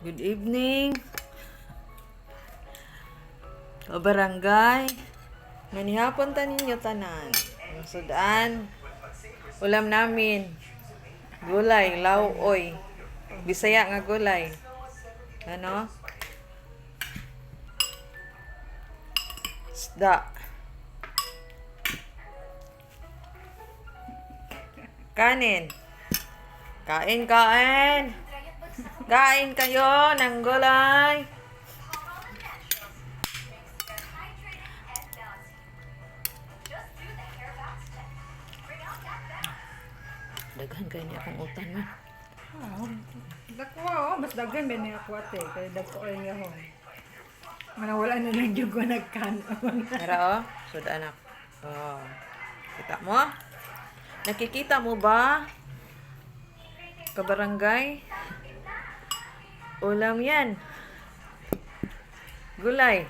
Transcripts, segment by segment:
Good evening, barangay. Manihapon ta ninyo tanan. Ang sudan, ulam namin, gulay, lauoy. Bisaya nga gulay. Ano? Isda. Kanin. Kain, kain. Kain kayo ng gulay. Daghan kayo niya akong utang na. Dakwa mas daghan ba niya ako ate, kaya dagko ay nga ho. Manawala na lang yung ko nagkanon. Tara oh, suda anak. Oh. Kita mo? Nakikita mo ba? Kabarangay? Ulam yan. Gulay.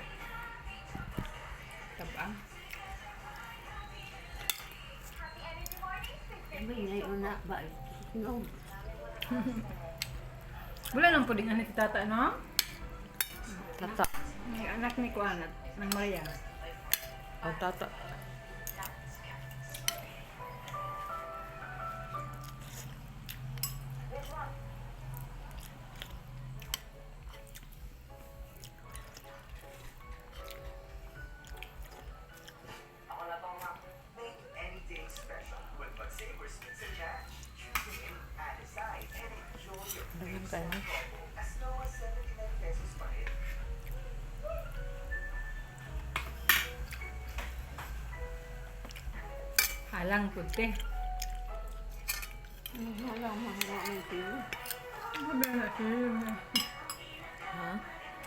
Tabang. May una ba? No. Wala nang puding anak tata, no? Tata. May anak ni ko anak ng Maria. Ang tata. Dagan kayo. Halang puti. Wala mga ito. Ano ba na siya? Ha?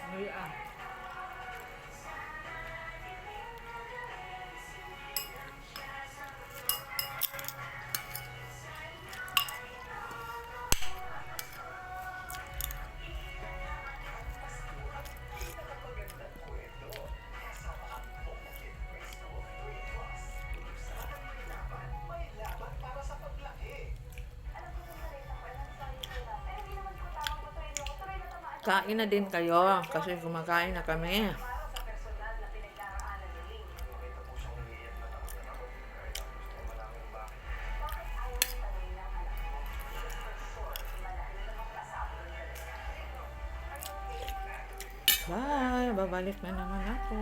Maria. Kain na din kayo kasi kumakain na kami. Bye! Babalik na naman ako.